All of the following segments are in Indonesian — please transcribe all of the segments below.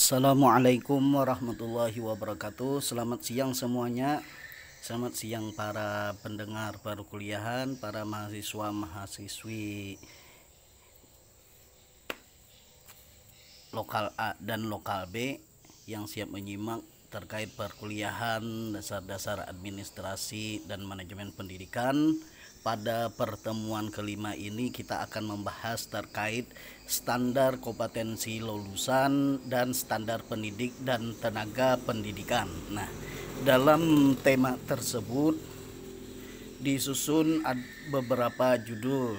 Assalamualaikum warahmatullahi wabarakatuh. Selamat siang semuanya. Selamat siang para pendengar perkuliahan, para mahasiswa mahasiswi lokal A dan lokal B yang siap menyimak terkait perkuliahan dasar-dasar administrasi dan manajemen pendidikan. Pada pertemuan kelima ini kita akan membahas terkait standar kompetensi lulusan dan standar pendidik dan tenaga pendidikan. Nah, dalam tema tersebut disusun beberapa judul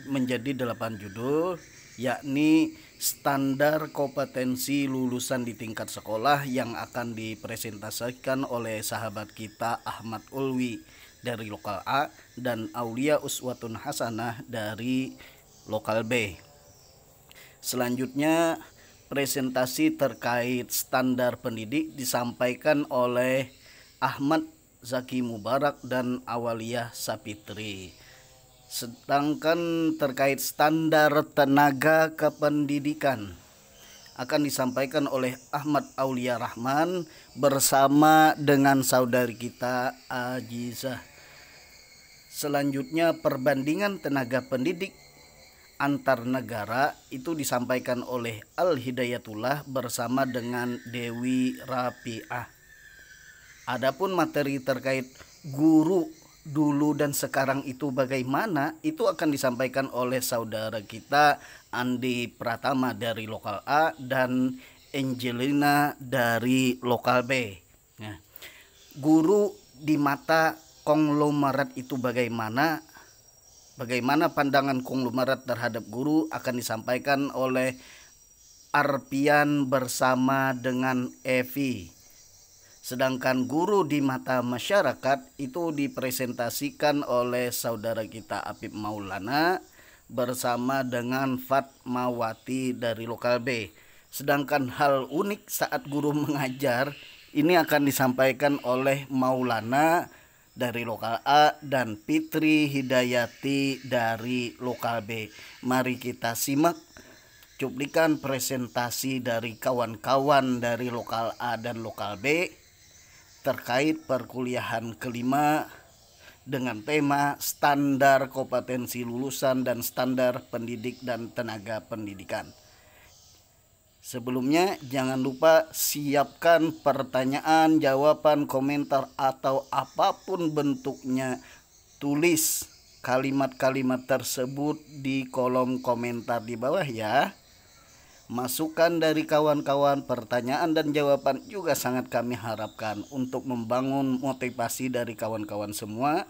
menjadi 8 judul, yakni standar kompetensi lulusan di tingkat sekolah yang akan dipresentasikan oleh sahabat kita Ahmad Ulwi dari lokal A dan Aulia Uswatun Hasanah dari lokal B. Selanjutnya presentasi terkait standar pendidik disampaikan oleh Ahmad Zaki Mubarak dan Awaliyah Sapitri. Sedangkan terkait standar tenaga kependidikan akan disampaikan oleh Ahmad Aulia Rahman bersama dengan saudari kita Ajizah. Selanjutnya perbandingan tenaga pendidik antar negara itu disampaikan oleh Al Hidayatullah bersama dengan Dewi Rapiah. Adapun materi terkait guru dulu dan sekarang itu bagaimana, itu akan disampaikan oleh saudara kita Andi Pratama dari lokal A dan Angelina dari lokal B. Nah, guru di mata konglomerat itu bagaimana? Bagaimana pandangan konglomerat terhadap guru akan disampaikan oleh Arpian bersama dengan Evi. Sedangkan guru di mata masyarakat itu dipresentasikan oleh saudara kita Apip Maulana bersama dengan Fatmawati dari lokal B. Sedangkan hal unik saat guru mengajar ini akan disampaikan oleh Maulana dari lokal A dan Fitri Hidayati dari lokal B. Mari kita simak cuplikan presentasi dari kawan-kawan dari lokal A dan lokal B terkait perkuliahan kelima dengan tema standar kompetensi lulusan dan standar pendidik dan tenaga pendidikan. Sebelumnya jangan lupa siapkan pertanyaan, jawaban, komentar atau apapun bentuknya. Tulis kalimat-kalimat tersebut di kolom komentar di bawah ya. Masukan dari kawan-kawan, pertanyaan dan jawaban juga sangat kami harapkan untuk membangun motivasi dari kawan-kawan semua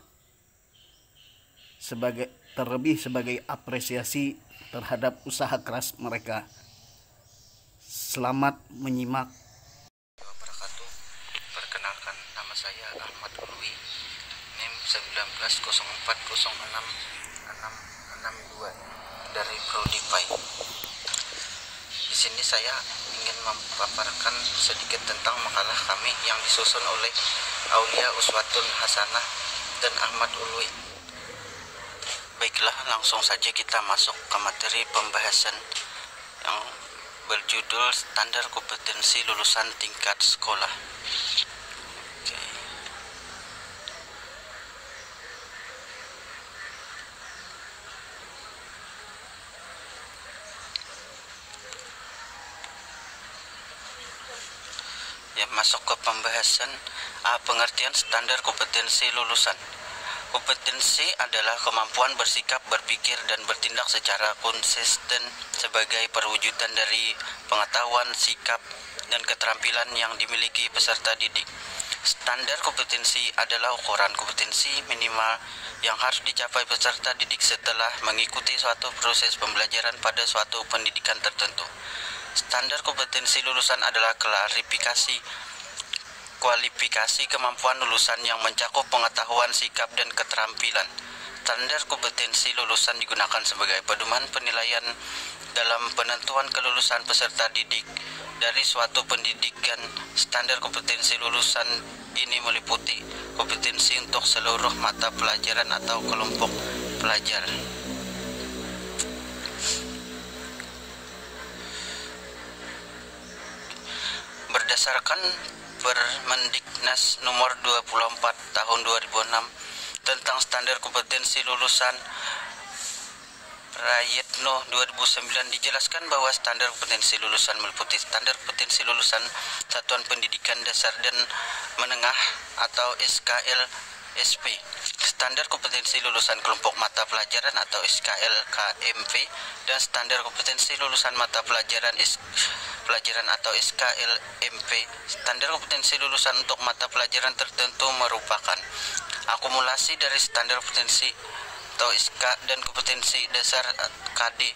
terlebih sebagai apresiasi terhadap usaha keras mereka. Selamat menyimak. Wabarakatuh. Perkenalkan, nama saya Ahmad Ulwi, NIM 1904066662 dari Prodi PAI. Di sini saya ingin memaparkan sedikit tentang makalah kami yang disusun oleh Aulia Uswatun Hasanah dan Ahmad Ulwi. Baiklah, langsung saja kita masuk ke materi pembahasan yang berjudul standar kompetensi lulusan tingkat sekolah. Oke. Ya, masuk ke pembahasan. Pengertian standar kompetensi lulusan. Kompetensi adalah kemampuan bersikap, berpikir, dan bertindak secara konsisten sebagai perwujudan dari pengetahuan, sikap, dan keterampilan yang dimiliki peserta didik. Standar kompetensi adalah ukuran kompetensi minimal yang harus dicapai peserta didik setelah mengikuti suatu proses pembelajaran pada suatu pendidikan tertentu. Standar kompetensi lulusan adalah kualifikasi kemampuan lulusan yang mencakup pengetahuan, sikap, dan keterampilan. Standar kompetensi lulusan digunakan sebagai pedoman penilaian dalam penentuan kelulusan peserta didik dari suatu pendidikan. Standar kompetensi lulusan ini meliputi kompetensi untuk seluruh mata pelajaran atau kelompok pelajar. berdasarkan Permendiknas nomor 24 tahun 2006 tentang standar kompetensi lulusan Prayitno 2009 dijelaskan bahwa standar kompetensi lulusan meliputi standar kompetensi lulusan satuan pendidikan dasar dan menengah atau SKLSP, standar kompetensi lulusan kelompok mata pelajaran atau SKLKMP, dan standar kompetensi lulusan mata pelajaran atau SKLMP. Standar kompetensi lulusan untuk mata pelajaran tertentu merupakan akumulasi dari standar kompetensi atau SK dan kompetensi dasar KD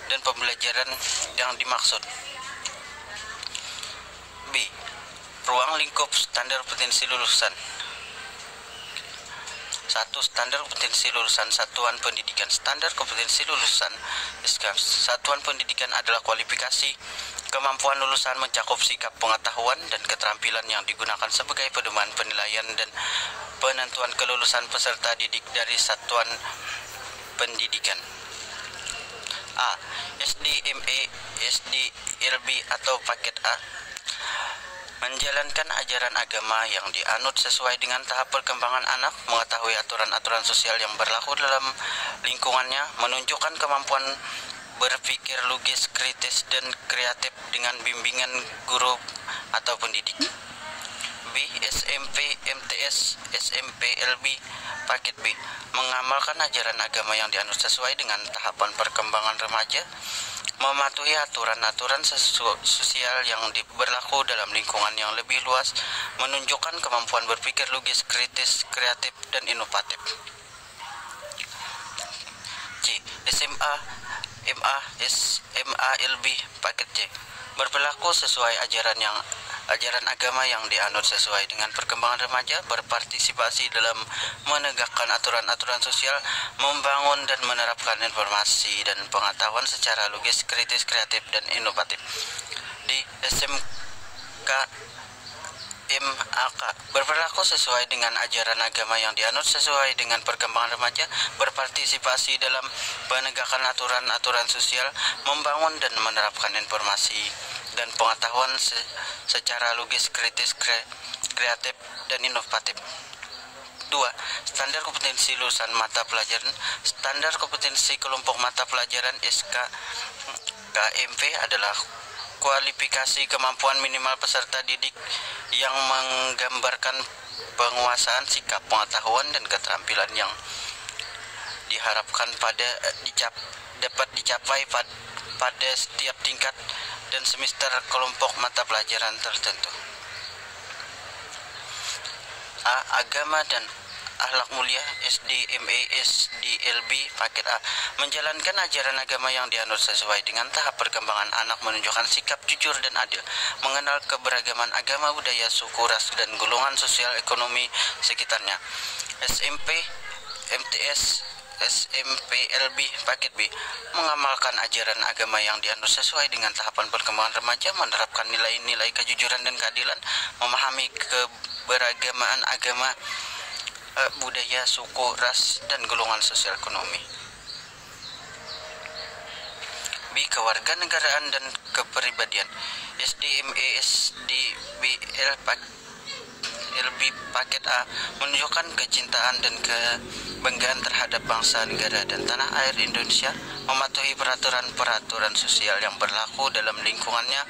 dan pembelajaran yang dimaksud. B. Ruang lingkup standar kompetensi lulusan. 1. Standar kompetensi lulusan satuan pendidikan. Standar kompetensi lulusan satuan pendidikan adalah kualifikasi kemampuan lulusan mencakup sikap pengetahuan dan keterampilan yang digunakan sebagai pedoman penilaian dan penentuan kelulusan peserta didik dari satuan pendidikan. A. SDME, SDLB atau paket A, menjalankan ajaran agama yang dianut sesuai dengan tahap perkembangan anak, mengetahui aturan-aturan sosial yang berlaku dalam lingkungannya, menunjukkan kemampuan berpikir logis, kritis, dan kreatif dengan bimbingan guru atau pendidik. B. SMP, MTS, SMP, LB, paket B, mengamalkan ajaran agama yang dianut sesuai dengan tahapan perkembangan remaja, mematuhi aturan-aturan sosial yang berlaku dalam lingkungan yang lebih luas, menunjukkan kemampuan berpikir logis, kritis, kreatif, dan inovatif. C. SMA, MA, SMA, LB, paket C, berperilaku sesuai ajaran agama yang dianut sesuai dengan perkembangan remaja, berpartisipasi dalam menegakkan aturan-aturan sosial, membangun dan menerapkan informasi dan pengetahuan secara logis, kritis, kreatif, dan inovatif. Di SMK MAK, berperilaku sesuai dengan ajaran agama yang dianut sesuai dengan perkembangan remaja, berpartisipasi dalam penegakan aturan-aturan sosial, membangun dan menerapkan informasi dan pengetahuan secara logis, kritis, kreatif, dan inovatif. 2. Standar kompetensi lulusan mata pelajaran. Standar kompetensi kelompok mata pelajaran SKKMP adalah kualifikasi kemampuan minimal peserta didik yang menggambarkan penguasaan sikap, pengetahuan, dan keterampilan yang diharapkan dapat dicapai pada setiap tingkat dan semester kelompok mata pelajaran tertentu. A. Agama dan akhlak mulia. SDME, SDLB, paket A, menjalankan ajaran agama yang dianut sesuai dengan tahap perkembangan anak, menunjukkan sikap jujur dan adil, mengenal keberagaman agama, budaya, suku, ras, dan golongan sosial ekonomi sekitarnya. SMP, MTS, SMP, LB, paket B, mengamalkan ajaran agama yang dianut sesuai dengan tahapan perkembangan remaja, menerapkan nilai-nilai kejujuran dan keadilan, memahami keberagaman agama, budaya, suku, ras, dan golongan sosial ekonomi. B. Kewarganegaraan dan kepribadian. SDME, SDBL, LB, paket A, menunjukkan kecintaan dan kebanggaan terhadap bangsa, negara, dan tanah air Indonesia, mematuhi peraturan-peraturan sosial yang berlaku dalam lingkungannya,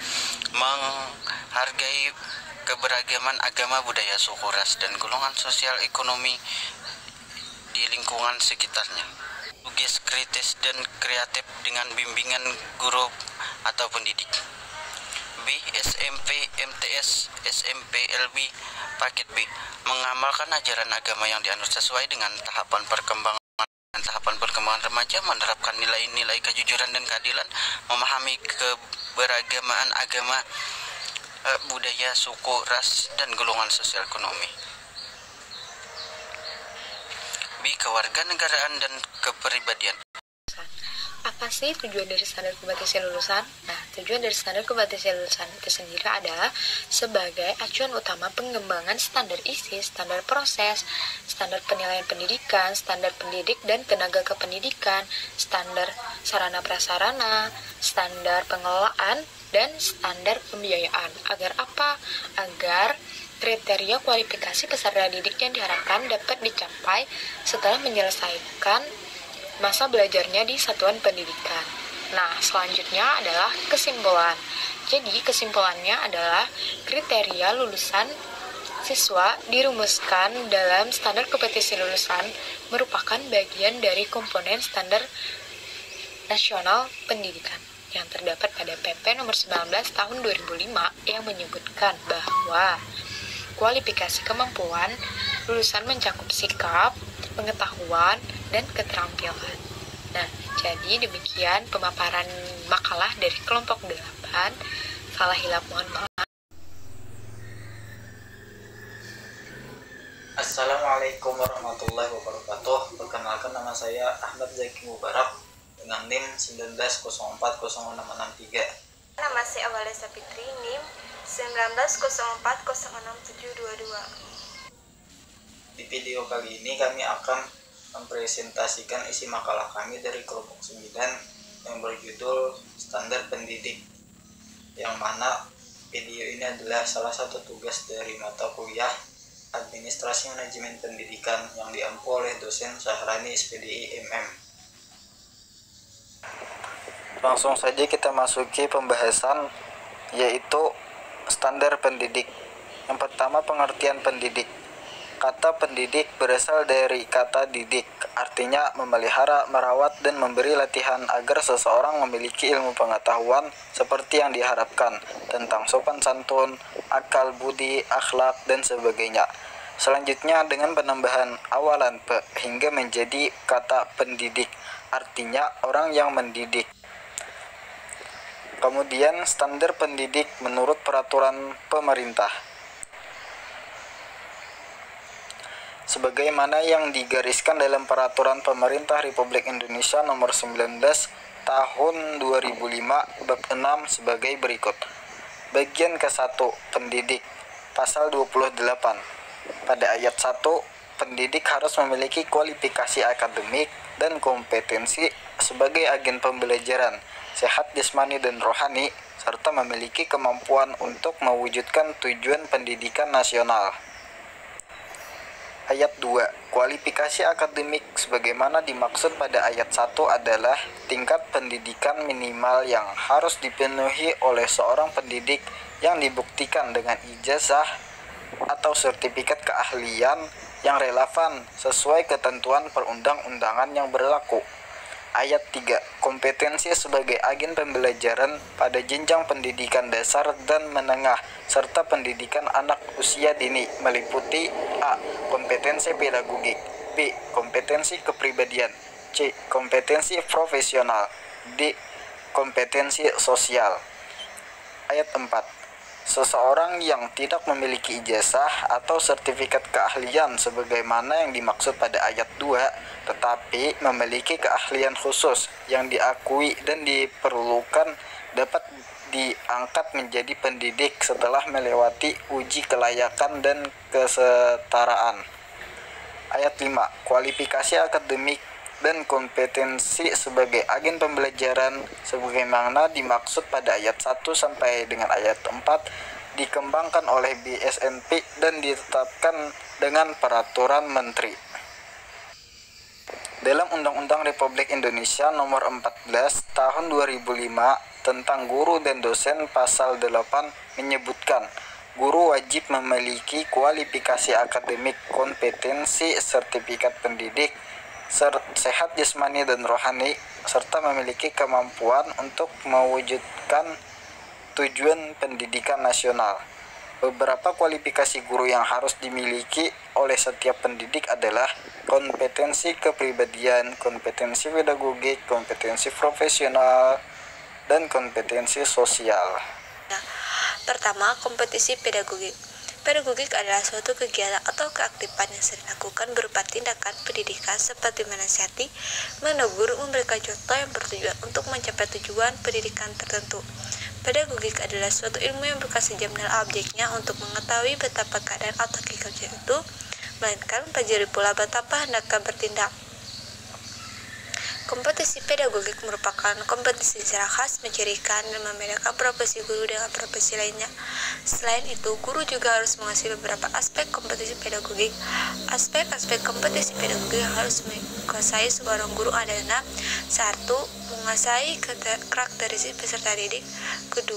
menghargai keberagaman agama, budaya, suku, ras, dan golongan sosial ekonomi di lingkungan sekitarnya. Logis, kritis, dan kreatif dengan bimbingan guru atau pendidik. B. SMP, MTS, SMP, LB, paket B, mengamalkan ajaran agama yang dianut sesuai dengan tahapan perkembangan remaja, menerapkan nilai-nilai kejujuran dan keadilan, memahami keberagaman agama, budaya, suku, ras, dan golongan sosial ekonomi. B. Kewarganegaraan dan kepribadian. Apa sih tujuan dari standar kompetensi lulusan? Nah, Tujuan dari standar kompetensi lulusan itu sendiri adalah sebagai acuan utama pengembangan standar isi, standar proses, standar penilaian pendidikan, standar pendidik dan tenaga kependidikan, standar sarana prasarana, standar pengelolaan, dan standar pembiayaan. Agar apa? Agar kriteria kualifikasi peserta didik yang diharapkan dapat dicapai setelah menyelesaikan masa belajarnya di satuan pendidikan. Nah, selanjutnya adalah kesimpulan. Jadi, kesimpulannya adalah kriteria lulusan siswa dirumuskan dalam standar kompetensi lulusan merupakan bagian dari komponen standar nasional pendidikan yang terdapat pada PP nomor 19 tahun 2005 yang menyebutkan bahwa kualifikasi kemampuan lulusan mencakup sikap, pengetahuan, dan keterampilan. Nah, jadi demikian pemaparan makalah dari kelompok 8. Salah hilap mohon maaf. Assalamualaikum warahmatullahi wabarakatuh. Perkenalkan, nama saya Ahmad Zaki Mubarak dengan NIM 19040663. Nama saya Awalesa Fitri, NIM 1904067222. Di video kali ini kami akan mempresentasikan isi makalah kami dari kelompok 9 yang berjudul Standar Pendidik, yang mana video ini adalah salah satu tugas dari mata kuliah Administrasi Manajemen Pendidikan yang diampu oleh dosen Syahrani SPDI MM. Langsung saja kita masuki pembahasan, yaitu standar pendidik. Yang pertama, pengertian pendidik. Kata pendidik berasal dari kata didik, artinya memelihara, merawat, dan memberi latihan agar seseorang memiliki ilmu pengetahuan seperti yang diharapkan tentang sopan santun, akal budi, akhlak, dan sebagainya. Selanjutnya dengan penambahan awalan pe hingga menjadi kata pendidik, artinya orang yang mendidik. Kemudian standar pendidik menurut peraturan pemerintah, sebagaimana yang digariskan dalam Peraturan Pemerintah Republik Indonesia Nomor 19 Tahun 2005 Bab 6 sebagai berikut. Bagian ke-1, pendidik. Pasal 28. Pada ayat 1, pendidik harus memiliki kualifikasi akademik dan kompetensi sebagai agen pembelajaran, sehat jasmani dan rohani, serta memiliki kemampuan untuk mewujudkan tujuan pendidikan nasional. Ayat 2. Kualifikasi akademik sebagaimana dimaksud pada ayat 1 adalah tingkat pendidikan minimal yang harus dipenuhi oleh seorang pendidik yang dibuktikan dengan ijazah atau sertifikat keahlian yang relevan sesuai ketentuan perundang-undangan yang berlaku. Ayat 3. Kompetensi sebagai agen pembelajaran pada jenjang pendidikan dasar dan menengah serta pendidikan anak usia dini meliputi A. Kompetensi pedagogik, B. Kompetensi kepribadian, C. Kompetensi profesional, D. Kompetensi sosial. Ayat 4. Seseorang yang tidak memiliki ijazah atau sertifikat keahlian sebagaimana yang dimaksud pada ayat 2, tetapi memiliki keahlian khusus yang diakui dan diperlukan dapat diangkat menjadi pendidik setelah melewati uji kelayakan dan kesetaraan. Ayat 5. Kualifikasi akademik dan kompetensi sebagai agen pembelajaran sebagaimana dimaksud pada ayat 1 sampai dengan ayat 4 dikembangkan oleh BSNP dan ditetapkan dengan peraturan menteri. Dalam Undang-Undang Republik Indonesia Nomor 14 Tahun 2005 tentang guru dan dosen pasal 8 menyebutkan guru wajib memiliki kualifikasi akademik, kompetensi, sertifikat pendidik, sehat jasmani dan rohani, serta memiliki kemampuan untuk mewujudkan tujuan pendidikan nasional. Beberapa kualifikasi guru yang harus dimiliki oleh setiap pendidik adalah kompetensi kepribadian, kompetensi pedagogik, kompetensi profesional, dan kompetensi sosial. Pertama, kompetisi pedagogik. Pedagogik adalah suatu kegiatan atau keaktifan yang sering dilakukan berupa tindakan pendidikan seperti menasihati, menegur, memberikan contoh yang bertujuan untuk mencapai tujuan pendidikan tertentu. Pedagogik adalah suatu ilmu yang bukan saja mengenal objeknya untuk mengetahui betapa keadaan atau kinerja itu, melainkan pelajari pula betapa hendaknya bertindak. Kompetisi pedagogik merupakan kompetisi secara khas mencirikan dan membedakan profesi guru dengan profesi lainnya. Selain itu, guru juga harus menguasai beberapa aspek kompetisi pedagogik. Aspek-aspek kompetisi pedagogik yang harus dikuasai seorang guru adalah: 1. Menguasai karakteristik peserta didik. 2.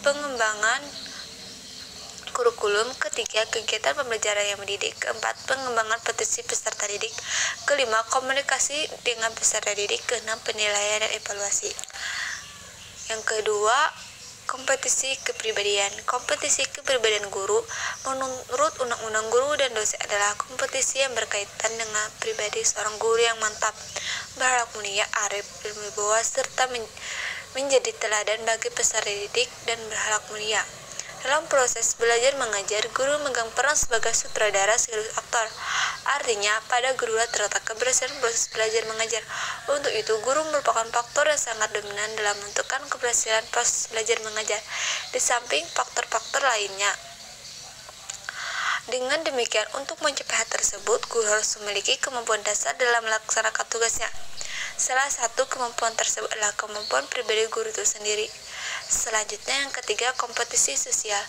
Pengembangan kurikulum. 3. Kegiatan pembelajaran yang mendidik. 4. Pengembangan potensi peserta didik. 5. Komunikasi dengan peserta didik. 6. Penilaian dan evaluasi. Yang kedua, kompetisi kepribadian. Kompetisi kepribadian guru menurut Undang-Undang Guru dan Dosen adalah kompetisi yang berkaitan dengan pribadi seorang guru yang mantap, berakhlak mulia, arif, berwibawa, serta menjadi teladan bagi peserta didik dan berakhlak mulia. Dalam proses belajar mengajar, guru memegang peran sebagai sutradara sekaligus aktor. Artinya, pada guru terletak keberhasilan proses belajar mengajar. Untuk itu, guru merupakan faktor yang sangat dominan dalam menentukan keberhasilan proses belajar mengajar, di samping faktor-faktor lainnya. Dengan demikian, untuk mencapai hal tersebut, guru harus memiliki kemampuan dasar dalam melaksanakan tugasnya. Salah satu kemampuan tersebut adalah kemampuan pribadi guru itu sendiri. Selanjutnya, yang ketiga, kompetisi sosial.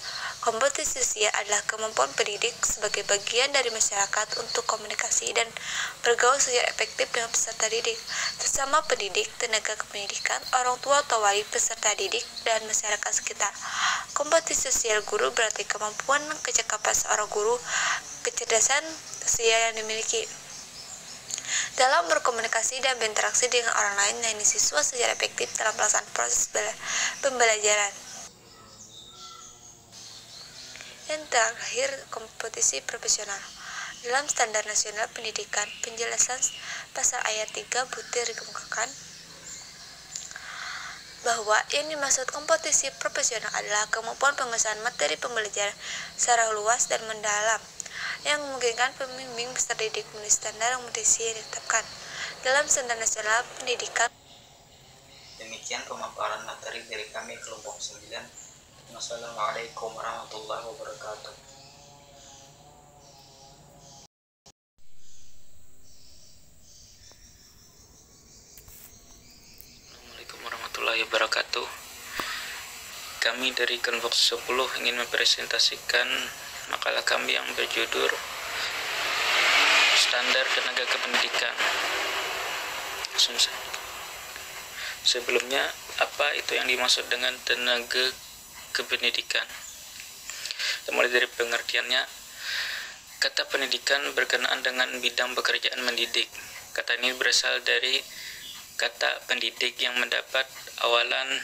Kompetisi sosial adalah kemampuan pendidik sebagai bagian dari masyarakat untuk komunikasi dan bergaul secara efektif dengan peserta didik, sesama pendidik, tenaga kependidikan, orang tua atau wali peserta didik, dan masyarakat sekitar. Kompetisi sosial guru berarti kemampuan kecakapan seorang guru, kecerdasan sosial yang dimiliki dalam berkomunikasi dan berinteraksi dengan orang lain, dan siswa secara efektif dalam pelaksanaan proses pembelajaran. Yang terakhir, kompetisi profesional. Dalam Standar Nasional Pendidikan, penjelasan pasal ayat 3 butir dikemukakan bahwa yang dimaksud kompetisi profesional adalah kemampuan penguasaan materi pembelajaran secara luas dan mendalam, yang memungkinkan pembimbing peserta didik memenuhi standar kompetisi yang ditetapkan dalam Standar Nasional Pendidikan. Demikian pemaparan materi dari kami kelompok 9. Wassalamualaikum warahmatullahi wabarakatuh. Assalamualaikum warahmatullahi wabarakatuh. Kami dari kelompok 10 ingin mempresentasikan makalah kami yang berjudul Standar Tenaga Kependidikan. Sebelumnya, apa itu yang dimaksud dengan tenaga kependidikan? Mulai dari pengertiannya, kata pendidikan berkenaan dengan bidang pekerjaan mendidik. Kata ini berasal dari kata pendidik yang mendapat awalan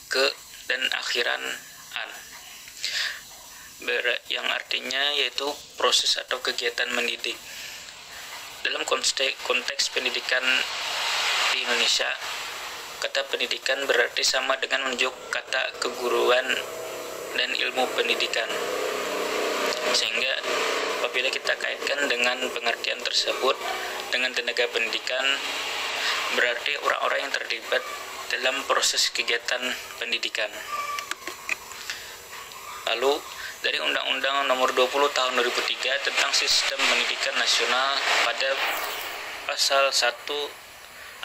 ke dan akhiran an, yang artinya yaitu proses atau kegiatan mendidik. Dalam konteks pendidikan di Indonesia, kata pendidikan berarti sama dengan menunjuk kata keguruan dan ilmu pendidikan. Sehingga apabila kita kaitkan dengan pengertian tersebut dengan tenaga pendidikan, berarti orang-orang yang terlibat dalam proses kegiatan pendidikan. Lalu, dari Undang-Undang Nomor 20 Tahun 2003 tentang Sistem Pendidikan Nasional, pada pasal 1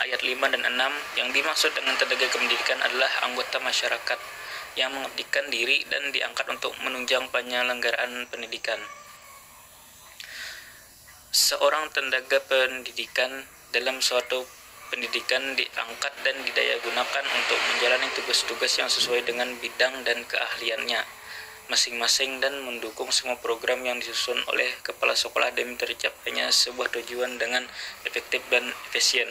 ayat 5 dan 6, yang dimaksud dengan tenaga kependidikan adalah anggota masyarakat yang mengabdikan diri dan diangkat untuk menunjang penyelenggaraan pendidikan. Seorang tenaga pendidikan dalam suatu pendidikan diangkat dan didayagunakan untuk menjalani tugas-tugas yang sesuai dengan bidang dan keahliannya masing-masing dan mendukung semua program yang disusun oleh kepala sekolah demi tercapainya sebuah tujuan dengan efektif dan efisien.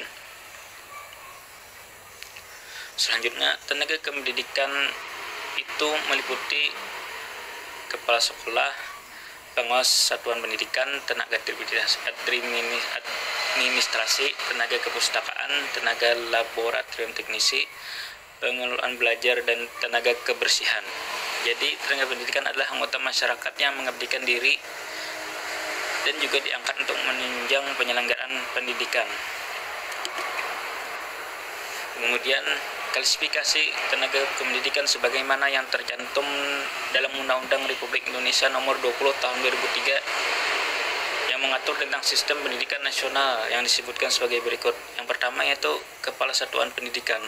Selanjutnya, tenaga kependidikan itu meliputi kepala sekolah, pengawas satuan pendidikan, tenaga administrasi, tenaga kepustakaan, tenaga laboratorium teknisi, pengelolaan belajar, dan tenaga kebersihan. Jadi, tenaga pendidikan adalah anggota masyarakat yang mengabdikan diri dan juga diangkat untuk menunjang penyelenggaraan pendidikan. Kemudian, Klasifikasi tenaga kependidikan sebagaimana yang tercantum dalam Undang-Undang Republik Indonesia Nomor 20 Tahun 2003 yang mengatur tentang sistem pendidikan nasional yang disebutkan sebagai berikut. Yang pertama yaitu Kepala Satuan Pendidikan.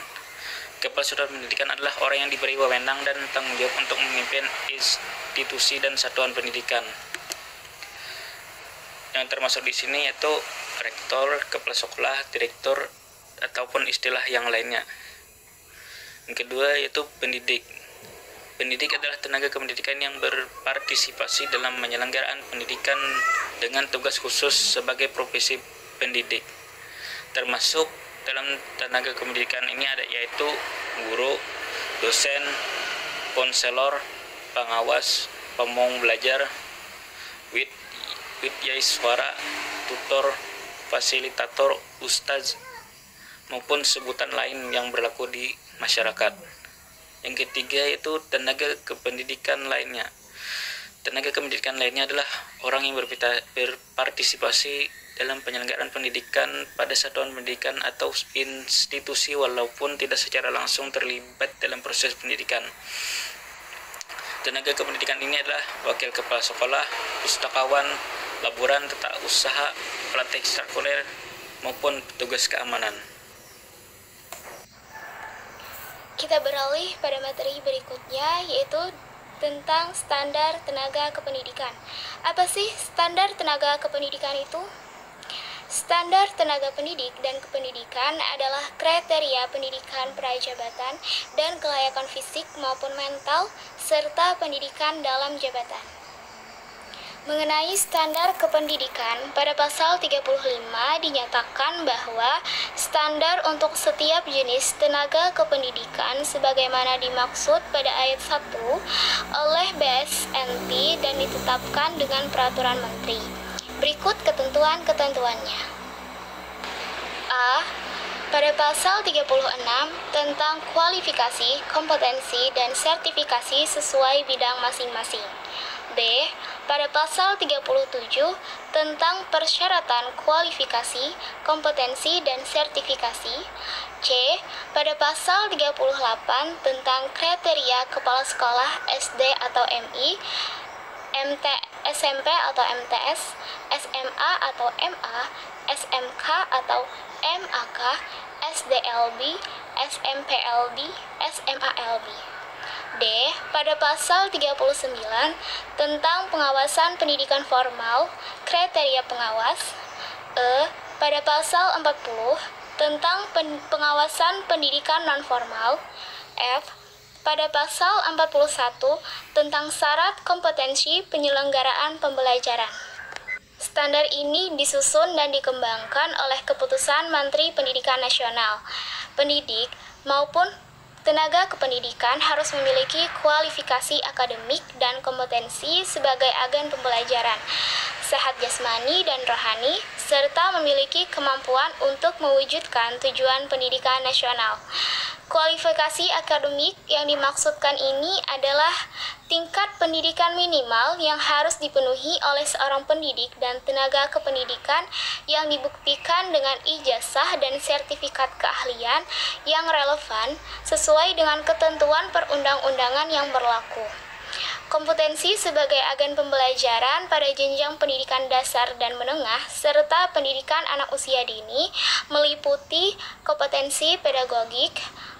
Kepala Satuan Pendidikan adalah orang yang diberi wewenang dan tanggung jawab untuk memimpin institusi dan satuan pendidikan. Yang termasuk di sini yaitu rektor, kepala sekolah, direktur, ataupun istilah yang lainnya. Yang kedua yaitu pendidik. Pendidik adalah tenaga kependidikan yang berpartisipasi dalam penyelenggaraan pendidikan dengan tugas khusus sebagai profesi pendidik. Termasuk dalam tenaga kependidikan ini ada yaitu guru, dosen, konselor, pengawas, pemulung belajar, widyaswara, tutor, fasilitator, ustaz, maupun sebutan lain yang berlaku di masyarakat. Yang ketiga yaitu tenaga kependidikan lainnya. Tenaga kependidikan lainnya adalah orang yang berpartisipasi dalam penyelenggaraan pendidikan pada satuan pendidikan atau institusi walaupun tidak secara langsung terlibat dalam proses pendidikan. Tenaga kependidikan ini adalah wakil kepala sekolah, pustakawan, laboran tata usaha, pelatih ekstrakurikuler, maupun petugas keamanan. Kita beralih pada materi berikutnya, yaitu tentang standar tenaga kependidikan. Apa sih standar tenaga kependidikan itu? Standar tenaga pendidik dan kependidikan adalah kriteria pendidikan prajabatan dan kelayakan fisik maupun mental, serta pendidikan dalam jabatan. Mengenai standar kependidikan, pada pasal 35 dinyatakan bahwa standar untuk setiap jenis tenaga kependidikan sebagaimana dimaksud pada ayat 1 oleh BSNT dan ditetapkan dengan peraturan menteri. Berikut ketentuan-ketentuannya. A. Pada pasal 36 tentang kualifikasi, kompetensi, dan sertifikasi sesuai bidang masing-masing. B. Pada pasal 37 tentang persyaratan kualifikasi, kompetensi, dan sertifikasi. C. Pada pasal 38 tentang kriteria kepala sekolah SD atau MI, SMP atau MTS, SMA atau MA, SMK atau MAK, SDLB, SMPLB, SMALB. D. Pada pasal 39 tentang pengawasan pendidikan formal, kriteria pengawas. E. Pada pasal 40 tentang pengawasan pendidikan nonformal. F. Pada pasal 41 tentang syarat kompetensi penyelenggaraan pembelajaran. Standar ini disusun dan dikembangkan oleh keputusan Menteri Pendidikan Nasional. Pendidik maupun tenaga kependidikan harus memiliki kualifikasi akademik dan kompetensi sebagai agen pembelajaran, sehat jasmani dan rohani, serta memiliki kemampuan untuk mewujudkan tujuan pendidikan nasional. Kualifikasi akademik yang dimaksudkan ini adalah tingkat pendidikan minimal yang harus dipenuhi oleh seorang pendidik dan tenaga kependidikan yang dibuktikan dengan ijazah dan sertifikat keahlian yang relevan sesuai dengan ketentuan perundang-undangan yang berlaku. Kompetensi sebagai agen pembelajaran pada jenjang pendidikan dasar dan menengah serta pendidikan anak usia dini meliputi kompetensi pedagogik,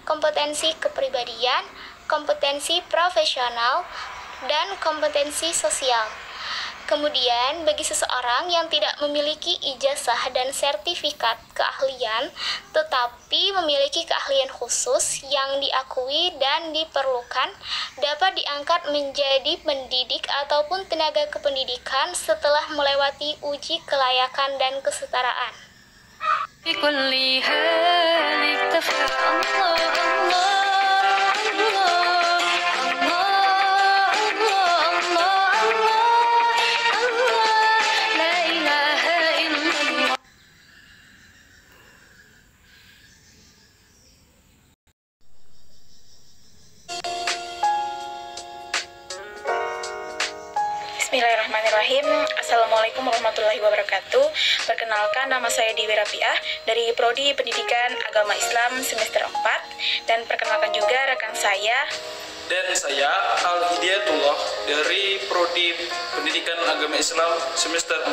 kompetensi kepribadian, kompetensi profesional, dan kompetensi sosial. Kemudian, bagi seseorang yang tidak memiliki ijazah dan sertifikat keahlian, tetapi memiliki keahlian khusus yang diakui dan diperlukan, dapat diangkat menjadi pendidik ataupun tenaga kependidikan setelah melewati uji kelayakan dan kesetaraan. Bismillahirrahmanirrahim. Assalamualaikum warahmatullahi wabarakatuh. Perkenalkan, nama saya Dewi Rapiah dari Prodi Pendidikan Agama Islam semester 4. Dan perkenalkan juga rekan saya. Dan saya Al-Hidayatullah dari Prodi Pendidikan Agama Islam semester 4.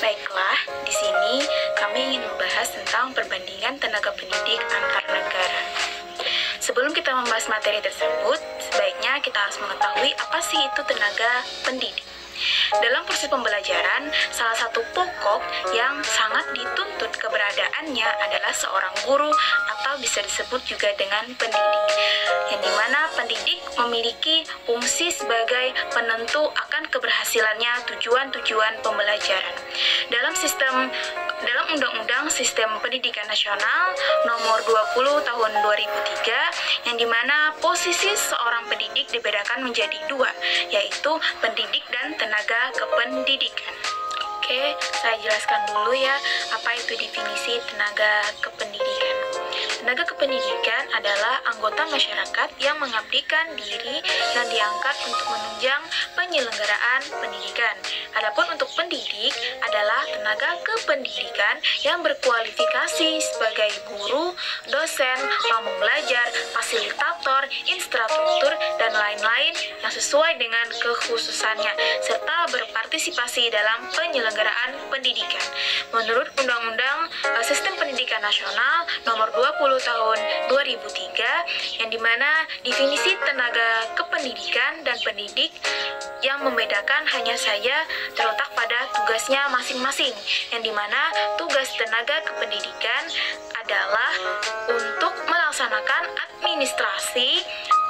Baiklah, di sini kami ingin membahas tentang perbandingan tenaga pendidik antar negara. Sebelum kita membahas materi tersebut, sebaiknya kita harus mengetahui apa sih itu tenaga pendidik. Dalam proses pembelajaran, salah satu pokok yang sangat dituntut keberadaannya adalah seorang guru atau bisa disebut juga dengan pendidik. Yang dimana pendidik memiliki fungsi sebagai penentu akan keberhasilannya tujuan-tujuan pembelajaran. Dalam Undang-Undang Sistem Pendidikan Nasional Nomor 20 Tahun 2003, yang dimana posisi seorang pendidik dibedakan menjadi dua, yaitu pendidik dan tenaga kependidikan. Oke, saya jelaskan dulu ya apa itu definisi tenaga kependidikan. Tenaga kependidikan adalah anggota masyarakat yang mengabdikan diri dan diangkat untuk menunjang penyelenggaraan pendidikan. Adapun untuk pendidik adalah tenaga kependidikan yang berkualifikasi sebagai guru, dosen, pamong belajar, fasilitator, instruktur, dan lain-lain yang sesuai dengan kekhususannya, serta berpartisipasi dalam penyelenggaraan pendidikan. Menurut Undang-Undang Sistem Pendidikan Nasional Nomor 20 Tahun 2003, yang dimana definisi tenaga kependidikan dan pendidik yang membedakan hanya saja terletak pada tugasnya masing-masing, yang dimana tugas tenaga kependidikan adalah untuk melaksanakan administrasi,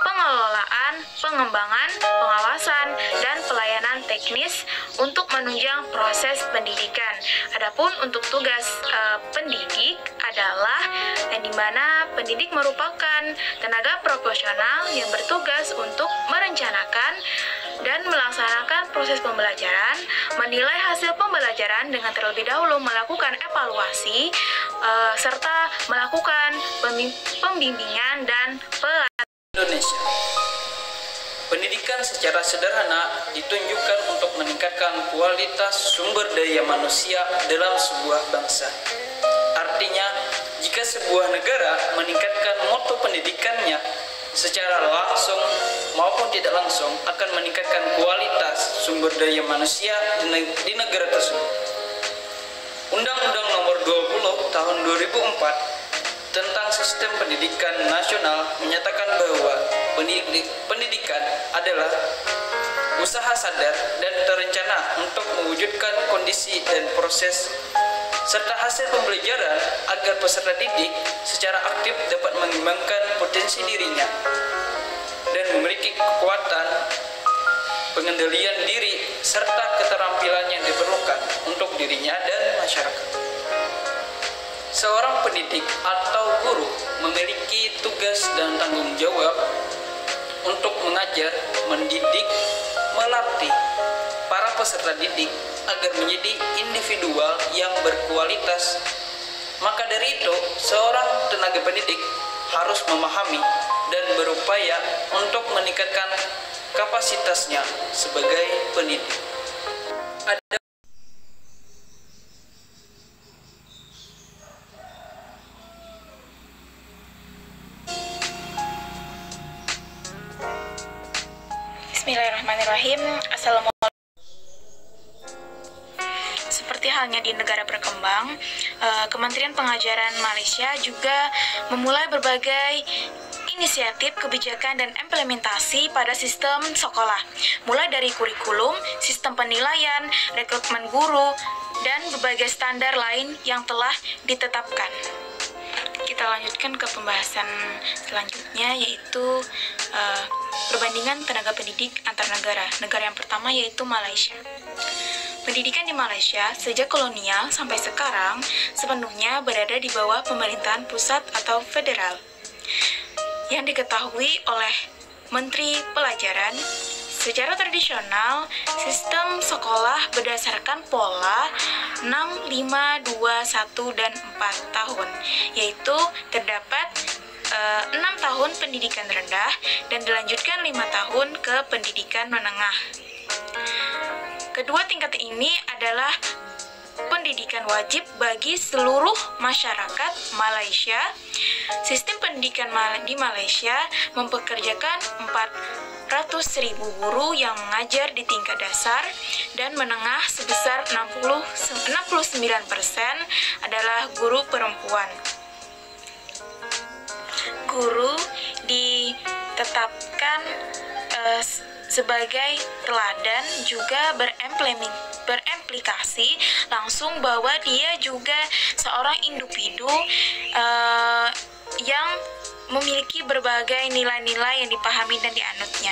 pengelolaan, pengembangan, pengawasan, dan pelayanan teknis untuk menunjang proses pendidikan. Adapun untuk tugas pendidik adalah yang dimana pendidik merupakan tenaga profesional yang bertugas untuk merencanakan dan melaksanakan proses pembelajaran, menilai hasil pembelajaran dengan terlebih dahulu melakukan evaluasi, serta melakukan pembimbingan dan pelatihan. Indonesia. Pendidikan secara sederhana ditunjukkan untuk meningkatkan kualitas sumber daya manusia dalam sebuah bangsa. Artinya, jika sebuah negara meningkatkan mutu pendidikannya secara langsung maupun tidak langsung akan meningkatkan kualitas sumber daya manusia di negara tersebut. Undang-Undang Nomor 20 Tahun 2004 tentang Sistem Pendidikan Nasional menyatakan bahwa pendidikan adalah usaha sadar dan terencana untuk mewujudkan kondisi dan proses serta hasil pembelajaran agar peserta didik secara aktif dapat mengembangkan potensi dirinya dan memiliki kekuatan pengendalian diri serta keterampilan yang diperlukan untuk dirinya dan masyarakat. Seorang pendidik atau guru memiliki tugas dan tanggung jawab untuk mengajar, mendidik, melatih para peserta didik agar menjadi individual yang berkualitas. Maka dari itu, seorang tenaga pendidik harus memahami dan berupaya untuk meningkatkan kapasitasnya sebagai pendidik. Bismillahirrahmanirrahim. Assalamualaikum. Seperti halnya di negara berkembang, Kementerian Pengajaran Malaysia juga memulai berbagai inisiatif kebijakan dan implementasi pada sistem sekolah, mulai dari kurikulum, sistem penilaian, rekrutmen guru, dan berbagai standar lain yang telah ditetapkan. Kita lanjutkan ke pembahasan selanjutnya, yaitu perbandingan tenaga pendidik antar negara. Negara yang pertama yaitu Malaysia. Pendidikan di Malaysia sejak kolonial sampai sekarang sepenuhnya berada di bawah pemerintahan pusat atau federal. Yang diketahui oleh Menteri Pelajaran, secara tradisional, sistem sekolah berdasarkan pola 6, 5, 2, 1, dan 4 tahun, yaitu terdapat 6 tahun pendidikan rendah dan dilanjutkan 5 tahun ke pendidikan menengah. Kedua tingkat ini adalah pendidikan wajib bagi seluruh masyarakat Malaysia. Sistem pendidikan di Malaysia mempekerjakan 400.000 guru yang mengajar di tingkat dasar dan menengah sebesar 69% adalah guru perempuan. Guru ditetapkan sebagai teladan juga berimplikasi langsung bahwa dia juga seorang individu yang memiliki berbagai nilai-nilai yang dipahami dan dianutnya.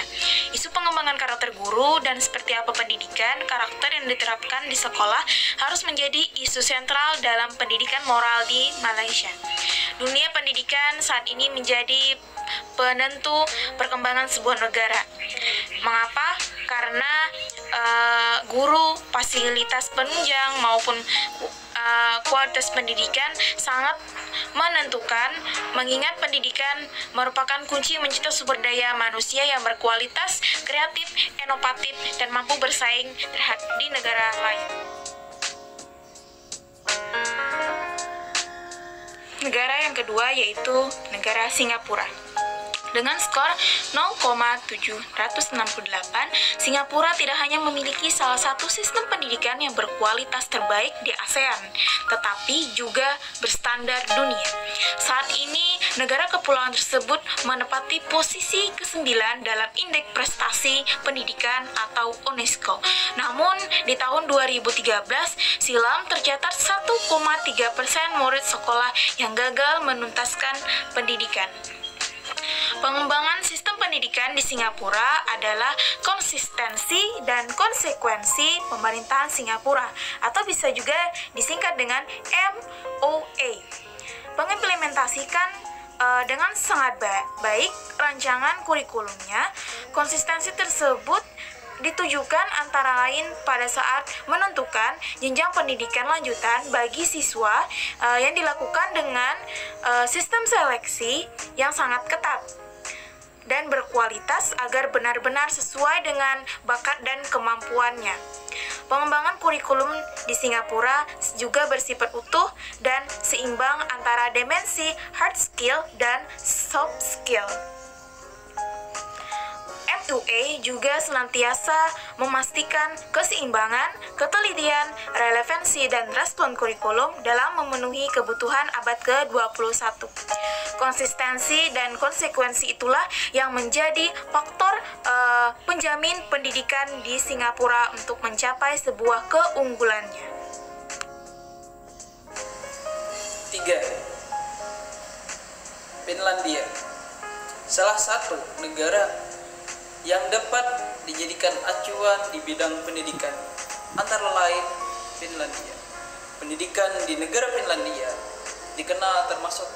Isu pengembangan karakter guru dan seperti apa pendidikan karakter yang diterapkan di sekolah harus menjadi isu sentral dalam pendidikan moral di Malaysia. Dunia pendidikan saat ini menjadi penentu perkembangan sebuah negara. Mengapa? Karena guru, fasilitas penunjang maupun kualitas pendidikan sangat menentukan, mengingat pendidikan merupakan kunci mencipta sumber daya manusia yang berkualitas, kreatif, inovatif, dan mampu bersaing di negara lain. Negara yang kedua yaitu negara Singapura. Dengan skor 0,768, Singapura tidak hanya memiliki salah satu sistem pendidikan yang berkualitas terbaik di ASEAN, tetapi juga berstandar dunia. Saat ini, negara kepulauan tersebut menempati posisi ke-9 dalam Indeks Prestasi Pendidikan atau UNESCO. Namun, di tahun 2013, silam tercatat 1,3% murid sekolah yang gagal menuntaskan pendidikan. Pengembangan sistem pendidikan di Singapura adalah konsistensi dan konsekuensi pemerintahan Singapura atau bisa juga disingkat dengan MOA. Mengimplementasikan dengan sangat baik rancangan kurikulumnya. Konsistensi tersebut ditujukan antara lain pada saat menentukan jenjang pendidikan lanjutan bagi siswa yang dilakukan dengan sistem seleksi yang sangat ketat dan berkualitas agar benar-benar sesuai dengan bakat dan kemampuannya. Pengembangan kurikulum di Singapura juga bersifat utuh dan seimbang antara dimensi hard skill dan soft skill. MUA juga senantiasa memastikan keseimbangan, ketelitian, relevansi, dan respon kurikulum dalam memenuhi kebutuhan abad ke-21. Konsistensi dan konsekuensi itulah yang menjadi faktor penjamin pendidikan di Singapura untuk mencapai sebuah keunggulannya. 3. Finlandia, salah satu negara yang dapat dijadikan acuan di bidang pendidikan, antara lain Finlandia. Pendidikan di negara Finlandia dikenal termasuk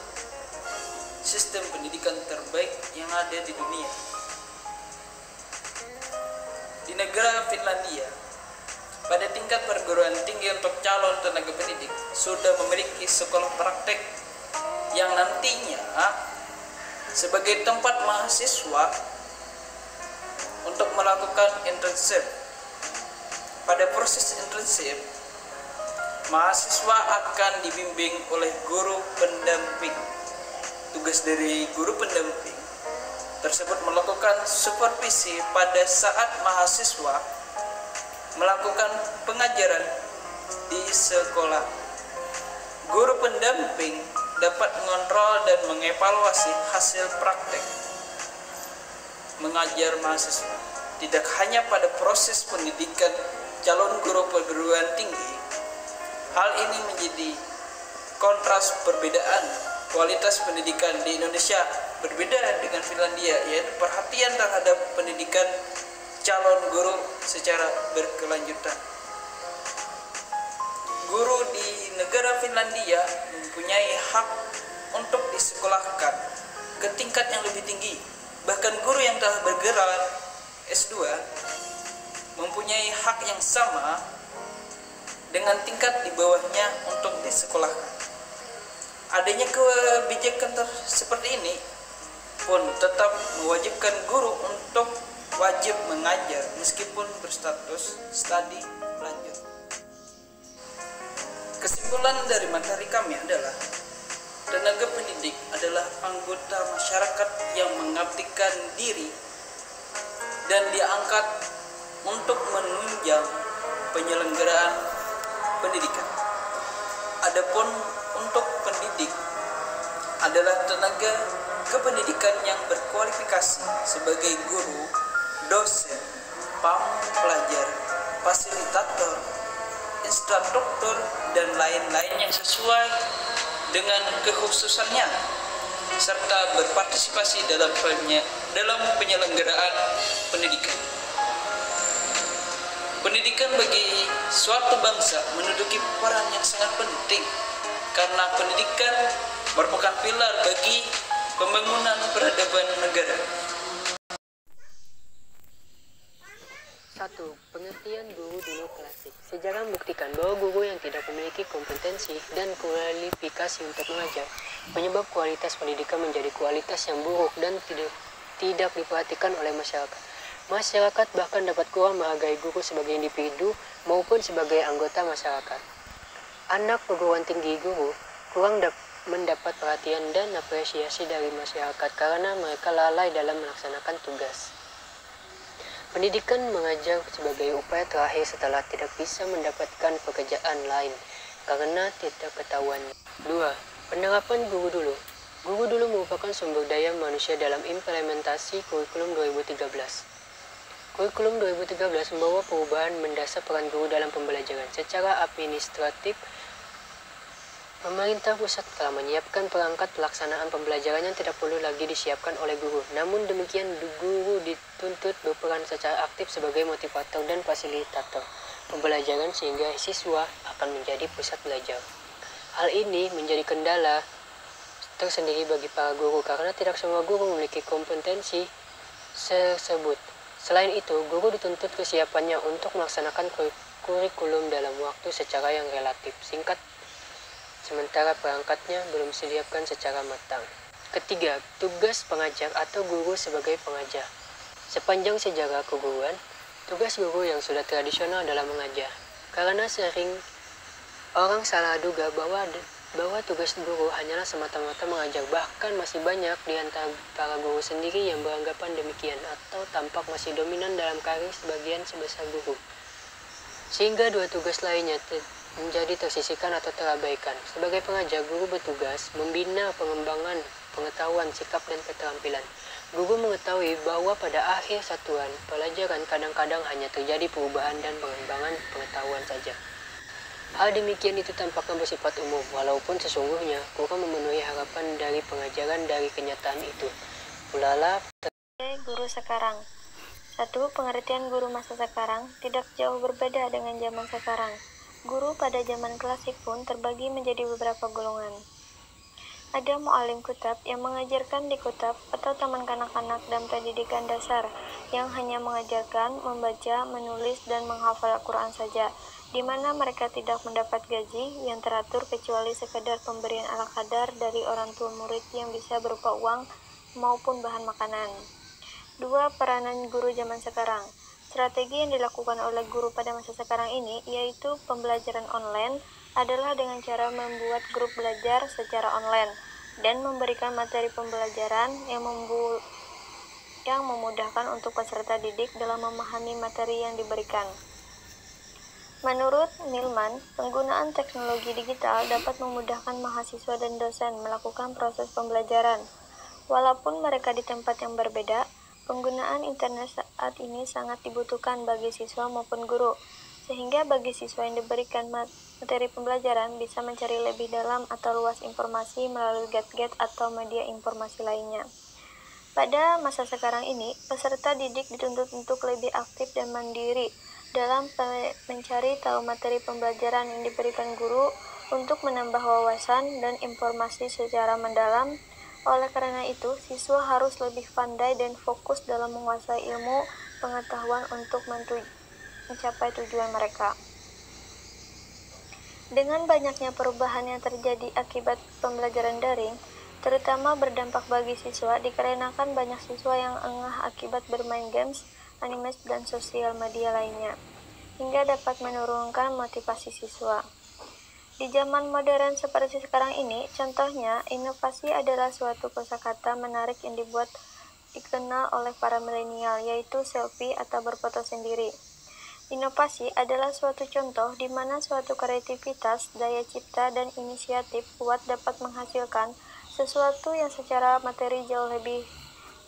sistem pendidikan terbaik yang ada di dunia. Di negara Finlandia, pada tingkat perguruan tinggi untuk calon tenaga pendidik sudah memiliki sekolah praktek yang nantinya sebagai tempat mahasiswa untuk melakukan internship. Pada proses internship, mahasiswa akan dibimbing oleh guru pendamping. Tugas dari guru pendamping tersebut melakukan supervisi pada saat mahasiswa melakukan pengajaran di sekolah. Guru pendamping dapat mengontrol dan mengevaluasi hasil praktek mengajar mahasiswa. Tidak hanya pada proses pendidikan calon guru perguruan tinggi, hal ini menjadi kontras perbedaan kualitas pendidikan di Indonesia berbeda dengan Finlandia, yaitu perhatian terhadap pendidikan calon guru secara berkelanjutan. Guru di negara Finlandia mempunyai hak untuk disekolahkan ke tingkat yang lebih tinggi. Bahkan guru yang telah bergelar S2 mempunyai hak yang sama dengan tingkat di bawahnya untuk disekolahkan. Adanya kebijakan seperti ini pun tetap mewajibkan guru untuk wajib mengajar meskipun berstatus studi lanjut. Kesimpulan dari materi kami adalah tenaga pendidik adalah anggota masyarakat yang mengabdikan diri dan diangkat untuk menunjang penyelenggaraan pendidikan. Adapun untuk pendidik adalah tenaga kependidikan yang berkualifikasi sebagai guru, dosen, pelajar, fasilitator, instruktur, dan lain-lain yang sesuai dengan kekhususannya serta berpartisipasi dalam penyelenggaraan pendidikan. Pendidikan bagi suatu bangsa menduduki peran yang sangat penting karena pendidikan merupakan pilar bagi pembangunan peradaban negara. 1. Pengertian guru dulu klasik. Sejarah membuktikan bahwa guru yang tidak memiliki kompetensi dan kualifikasi untuk mengajar menyebab kualitas pendidikan menjadi kualitas yang buruk dan tidak diperhatikan oleh masyarakat. Masyarakat bahkan dapat kurang menghargai guru sebagai individu maupun sebagai anggota masyarakat. Anak perguruan tinggi guru kurang mendapat perhatian dan apresiasi dari masyarakat karena mereka lalai dalam melaksanakan tugas. Pendidikan mengajar sebagai upaya terakhir setelah tidak bisa mendapatkan pekerjaan lain karena tidak ketahuan. 2. Penerapan guru dulu. Guru dulu merupakan sumber daya manusia dalam implementasi kurikulum 2013. Kurikulum 2013 membawa perubahan mendasar peran guru dalam pembelajaran. Secara administratif, pemerintah pusat telah menyiapkan perangkat pelaksanaan pembelajaran yang tidak perlu lagi disiapkan oleh guru. Namun demikian, guru dituntut berperan secara aktif sebagai motivator dan fasilitator pembelajaran sehingga siswa akan menjadi pusat belajar. Hal ini menjadi kendala tersendiri bagi para guru karena tidak semua guru memiliki kompetensi tersebut. Selain itu, guru dituntut kesiapannya untuk melaksanakan kurikulum dalam waktu secara yang relatif singkat, sementara perangkatnya belum disediakan secara matang. Ketiga, tugas pengajar atau guru sebagai pengajar. Sepanjang sejarah keguruan, tugas guru yang sudah tradisional dalam mengajar. Karena sering orang salah duga bahwa tugas guru hanyalah semata-mata mengajar, bahkan masih banyak di antara para guru sendiri yang beranggapan demikian atau tampak masih dominan dalam karir sebagian sebesar guru. Sehingga dua tugas lainnya menjadi tersisihkan atau terabaikan. Sebagai pengajar, guru bertugas membina pengembangan pengetahuan, sikap, dan keterampilan. Guru mengetahui bahwa pada akhir satuan pelajaran kadang-kadang hanya terjadi perubahan dan pengembangan pengetahuan saja. Hal demikian itu tampaknya bersifat umum, walaupun sesungguhnya kurang memenuhi harapan dari pengajaran dari kenyataan itu. Ulala. Guru sekarang. 1. Pengertian guru masa sekarang tidak jauh berbeda dengan zaman sekarang. Guru pada zaman klasik pun terbagi menjadi beberapa golongan. Ada mu'alim kutab yang mengajarkan di kutab atau taman kanak-kanak dan pendidikan dasar yang hanya mengajarkan membaca, menulis, dan menghafal Al-Quran saja, di mana mereka tidak mendapat gaji yang teratur kecuali sekadar pemberian ala kadar dari orang tua murid yang bisa berupa uang maupun bahan makanan. 2. Peranan guru zaman sekarang. Strategi yang dilakukan oleh guru pada masa sekarang ini, yaitu pembelajaran online, adalah dengan cara membuat grup belajar secara online dan memberikan materi pembelajaran yang memudahkan untuk peserta didik dalam memahami materi yang diberikan. Menurut Milman, penggunaan teknologi digital dapat memudahkan mahasiswa dan dosen melakukan proses pembelajaran. Walaupun mereka di tempat yang berbeda, penggunaan internet saat ini sangat dibutuhkan bagi siswa maupun guru, sehingga bagi siswa yang diberikan materi pembelajaran bisa mencari lebih dalam atau luas informasi melalui gadget atau media informasi lainnya. Pada masa sekarang ini, peserta didik dituntut untuk lebih aktif dan mandiri dalam mencari tahu materi pembelajaran yang diberikan guru untuk menambah wawasan dan informasi secara mendalam. Oleh karena itu, siswa harus lebih pandai dan fokus dalam menguasai ilmu pengetahuan untuk mencapai tujuan mereka. Dengan banyaknya perubahan yang terjadi akibat pembelajaran daring, terutama berdampak bagi siswa dikarenakan banyak siswa yang engah akibat bermain games, anime, dan sosial media lainnya, hingga dapat menurunkan motivasi siswa. Di zaman modern seperti sekarang ini, contohnya, inovasi adalah suatu kosakata menarik yang dikenal oleh para milenial, yaitu selfie atau berfoto sendiri. Inovasi adalah suatu contoh di mana suatu kreativitas, daya cipta, dan inisiatif kuat dapat menghasilkan sesuatu yang secara materi jauh lebih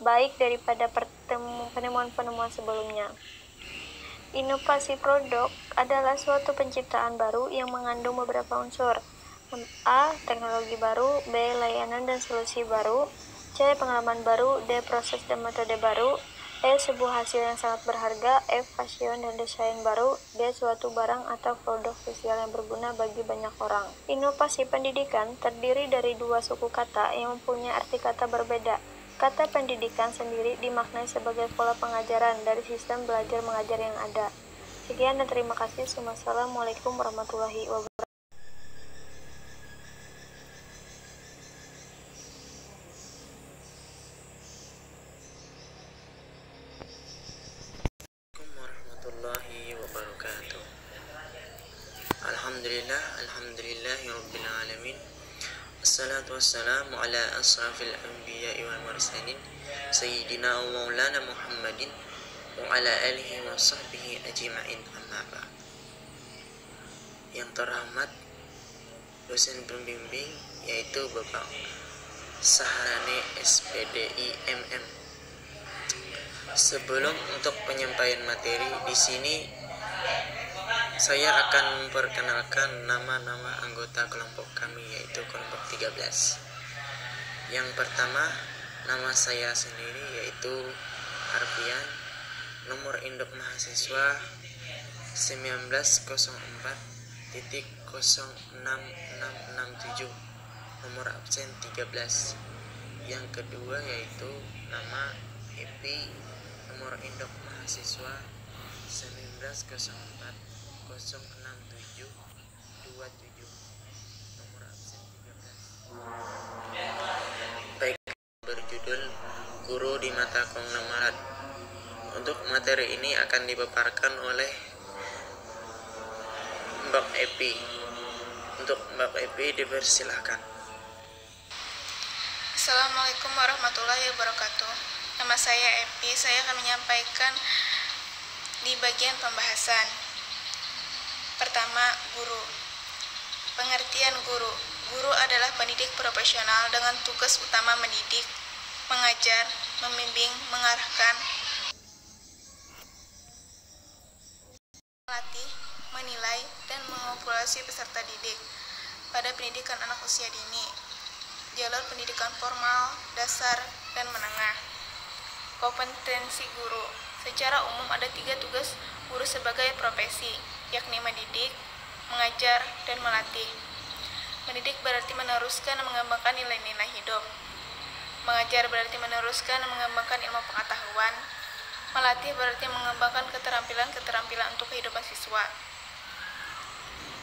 baik daripada penemuan-penemuan sebelumnya. Inovasi produk adalah suatu penciptaan baru yang mengandung beberapa unsur. A. Teknologi baru. B. Layanan dan solusi baru. C. Pengalaman baru. D. Proses dan metode baru. E. Sebuah hasil yang sangat berharga. F. Fashion dan desain baru. D. Suatu barang atau produk sosial yang berguna bagi banyak orang. Inovasi pendidikan terdiri dari dua suku kata yang mempunyai arti kata berbeda. Kata pendidikan sendiri dimaknai sebagai pola pengajaran dari sistem belajar mengajar yang ada. Sekian dan terima kasih. Wassalamualaikum warahmatullahi wabarakatuh. Alhamdulillahirrabbilalamin. Assalatu wassalamu ala asrafil anbiya'i wal mursalin Sayyidina wa maulana Muhammadin wa ala alihi wa sahbihi ajma'in, amma ba'd. Yang terhormat dosen pembimbing yaitu Bapak Saharani SPDI MM. Sebelum untuk penyampaian materi di sini, saya akan memperkenalkan nama-nama anggota kelompok kami, yaitu kelompok 13. Yang pertama, nama saya sendiri yaitu Harfian, nomor induk mahasiswa 1904.06667, nomor absen 13. Yang kedua yaitu nama Epi, nomor induk mahasiswa 1904.06727, nomor absen 13. Baik, berjudul Guru di Mata Konglomerat. Untuk materi ini akan dipaparkan oleh Mbak Epi. Untuk Mbak Epi dipersilahkan. Assalamualaikum warahmatullahi wabarakatuh. Nama saya Epi. Saya akan menyampaikan di bagian pembahasan. Pertama, guru. Pengertian guru. Guru adalah pendidik profesional dengan tugas utama mendidik, mengajar, membimbing, mengarahkan, melatih, menilai, dan mengevaluasi peserta didik pada pendidikan anak usia dini, jalur pendidikan formal, dasar, dan menengah. Kompetensi guru. Secara umum ada 3 tugas guru sebagai profesi, yakni mendidik, mengajar, dan melatih. Mendidik berarti meneruskan dan mengembangkan nilai-nilai hidup. Mengajar berarti meneruskan dan mengembangkan ilmu pengetahuan. Melatih berarti mengembangkan keterampilan untuk kehidupan siswa.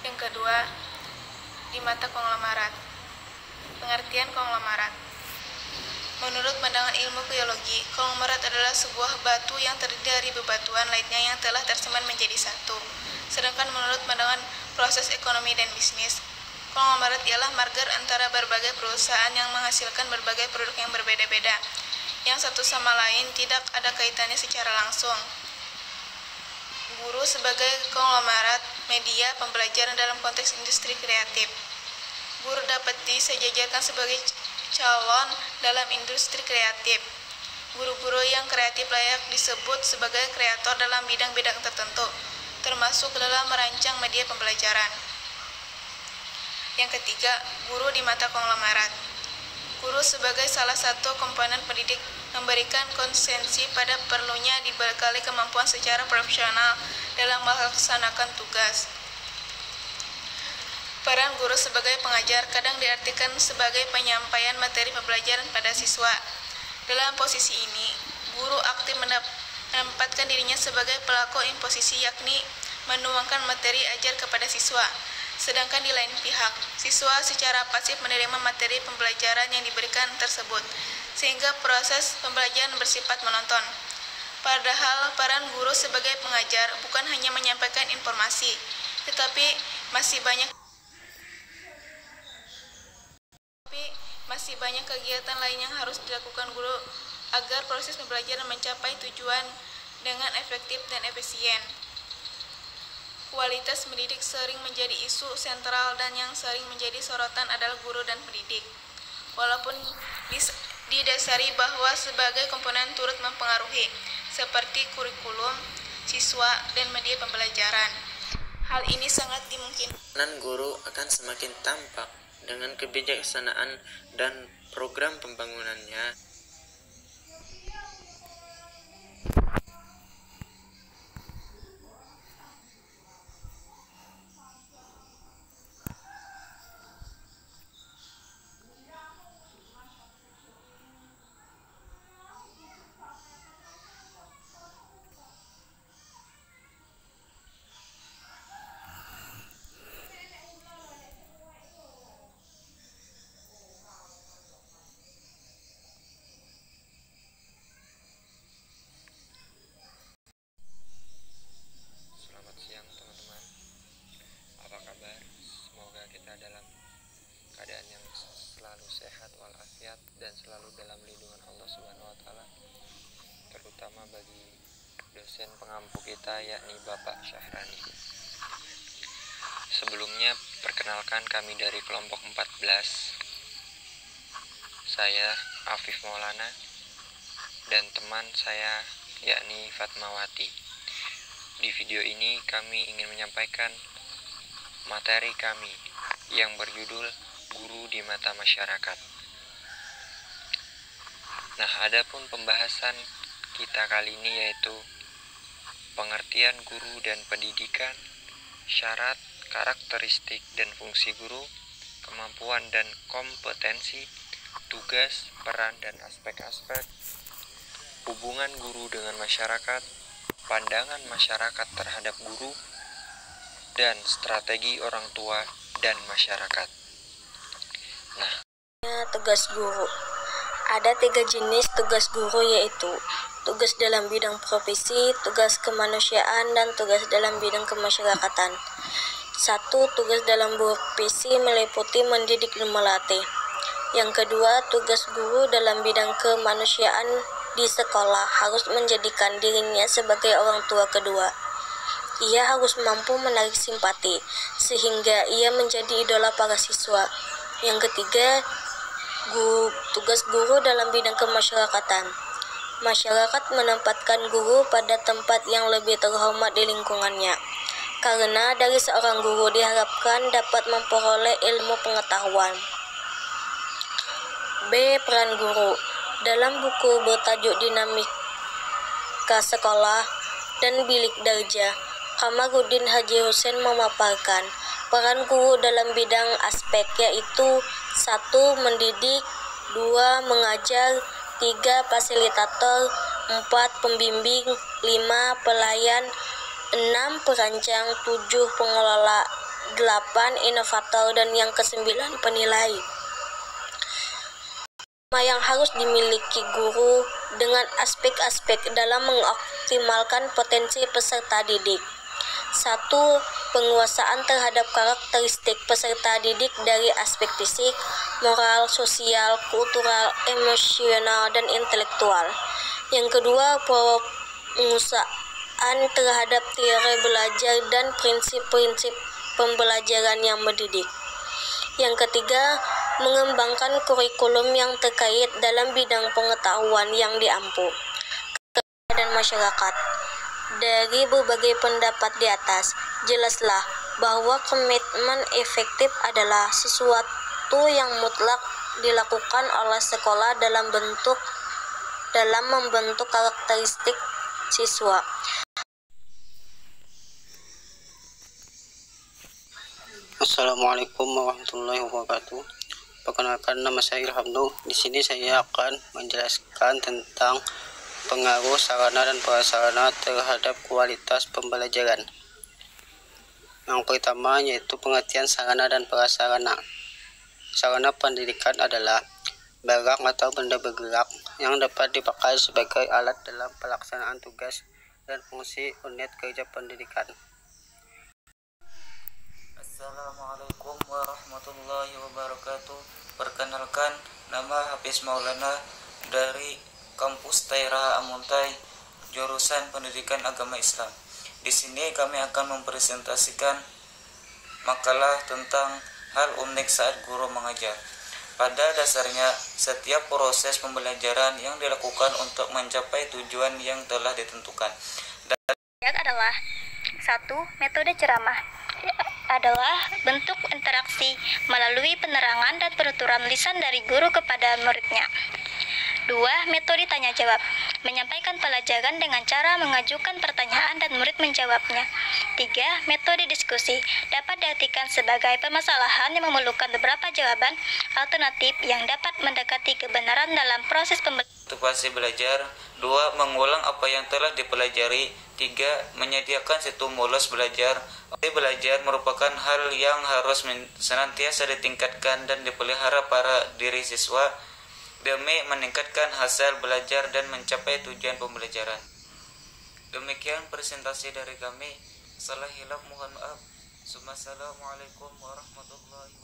Yang kedua, di mata konglomerat. Pengertian konglomerat. Menurut pandangan ilmu geologi, konglomerat adalah sebuah batu yang terdiri dari bebatuan lainnya yang telah tersemen menjadi satu. Sedangkan menurut pandangan proses ekonomi dan bisnis, konglomerat ialah merger antara berbagai perusahaan yang menghasilkan berbagai produk yang berbeda-beda, yang satu sama lain tidak ada kaitannya secara langsung. Guru sebagai konglomerat media pembelajaran dalam konteks industri kreatif. Guru dapat disejajarkan sebagai calon dalam industri kreatif. Guru-guru yang kreatif layak disebut sebagai kreator dalam bidang-bidang tertentu, termasuk dalam merancang media pembelajaran. Yang ketiga, guru di mata konglomerat. Guru sebagai salah satu komponen pendidik memberikan konsensi pada perlunya dibekali kemampuan secara profesional dalam melaksanakan tugas. Peran guru sebagai pengajar kadang diartikan sebagai penyampaian materi pembelajaran pada siswa. Dalam posisi ini, guru aktif menempatkan dirinya sebagai pelaku imposisi, yakni menuangkan materi ajar kepada siswa. Sedangkan di lain pihak, siswa secara pasif menerima materi pembelajaran yang diberikan tersebut, sehingga proses pembelajaran bersifat monoton. Padahal peran guru sebagai pengajar bukan hanya menyampaikan informasi, tetapi masih banyak kegiatan lain yang harus dilakukan guru agar proses pembelajaran mencapai tujuan dengan efektif dan efisien. Kualitas mendidik sering menjadi isu sentral dan yang sering menjadi sorotan adalah guru dan pendidik. Walaupun didasari bahwa sebagai komponen turut mempengaruhi, seperti kurikulum, siswa, dan media pembelajaran. Hal ini sangat dimungkinkan. Guru akan semakin tampak dengan kebijaksanaan dan program pembangunannya. Dalam keadaan yang selalu sehat walafiat dan selalu dalam lindungan Allah Subhanahu wa taala, terutama bagi dosen pengampu kita yakni Bapak Syahrani. Sebelumnya perkenalkan kami dari kelompok 14. Saya Afif Maulana dan teman saya yakni Fatmawati. Di video ini kami ingin menyampaikan materi kami yang berjudul Guru di Mata Masyarakat. Nah, adapun pembahasan kita kali ini yaitu pengertian guru dan pendidikan, syarat, karakteristik dan fungsi guru, kemampuan dan kompetensi, tugas, peran dan aspek-aspek, hubungan guru dengan masyarakat, pandangan masyarakat terhadap guru, dan strategi orang tua dan masyarakat. Nah, tugas guru. Ada 3 jenis tugas guru, yaitu tugas dalam bidang profesi, tugas kemanusiaan, dan tugas dalam bidang kemasyarakatan. 1. Tugas dalam profesi meliputi mendidik dan melatih. Yang kedua, tugas guru dalam bidang kemanusiaan di sekolah harus menjadikan dirinya sebagai orang tua kedua. Ia harus mampu menarik simpati, sehingga ia menjadi idola para siswa. Yang ketiga, tugas guru dalam bidang kemasyarakatan. Masyarakat menempatkan guru pada tempat yang lebih terhormat di lingkungannya, karena dari seorang guru diharapkan dapat memperoleh ilmu pengetahuan. B. Peran guru. Dalam buku bertajuk Dinamika Sekolah dan Bilik Darjah, Kamarudin Haji Hussein memaparkan peran guru dalam bidang aspek, yaitu 1. Mendidik, 2. Mengajar, 3. Fasilitator, 4. Pembimbing, 5. Pelayan, 6. Perancang, 7. Pengelola, 8. Inovator, dan yang ke-9 penilai. Yang harus dimiliki guru dengan aspek-aspek dalam mengoptimalkan potensi peserta didik. 1. Penguasaan terhadap karakteristik peserta didik dari aspek fisik, moral, sosial, kultural, emosional, dan intelektual. Yang kedua, penguasaan terhadap teori belajar dan prinsip-prinsip pembelajaran yang mendidik. Yang ketiga, mengembangkan kurikulum yang terkait dalam bidang pengetahuan yang diampu dan masyarakat. Dari berbagai pendapat di atas, jelaslah bahwa komitmen efektif adalah sesuatu yang mutlak dilakukan oleh sekolah dalam membentuk karakteristik siswa. Assalamualaikum warahmatullahi wabarakatuh. Perkenalkan, nama saya Ilham Nur. Di sini saya akan menjelaskan tentang pengaruh sarana dan prasarana terhadap kualitas pembelajaran. Yang pertama yaitu pengertian sarana dan prasarana. Sarana pendidikan adalah barang atau benda bergerak yang dapat dipakai sebagai alat dalam pelaksanaan tugas dan fungsi unit kerja pendidikan. Assalamualaikum warahmatullahi wabarakatuh. Perkenalkan, nama Hafiz Maulana dari Kampus Taira Amuntai, jurusan Pendidikan Agama Islam. Di sini kami akan mempresentasikan makalah tentang hal unik saat guru mengajar. Pada dasarnya, setiap proses pembelajaran yang dilakukan untuk mencapai tujuan yang telah ditentukan. Adalah 1. Metode ceramah adalah bentuk interaksi melalui penerangan dan penuturan lisan dari guru kepada muridnya. 2. Metode tanya jawab, menyampaikan pelajaran dengan cara mengajukan pertanyaan dan murid menjawabnya. 3. Metode diskusi, dapat diartikan sebagai permasalahan yang memerlukan beberapa jawaban alternatif yang dapat mendekati kebenaran dalam proses pembelajaran. Motivasi belajar. 2. Mengulang apa yang telah dipelajari. 3. Menyediakan stimulus belajar. Belajar merupakan hal yang harus senantiasa ditingkatkan dan dipelihara para diri siswa demi meningkatkan hasil belajar dan mencapai tujuan pembelajaran. Demikian presentasi dari kami. Salah hilaf mohon maaf. Assalamualaikum warahmatullahi wabarakatuh.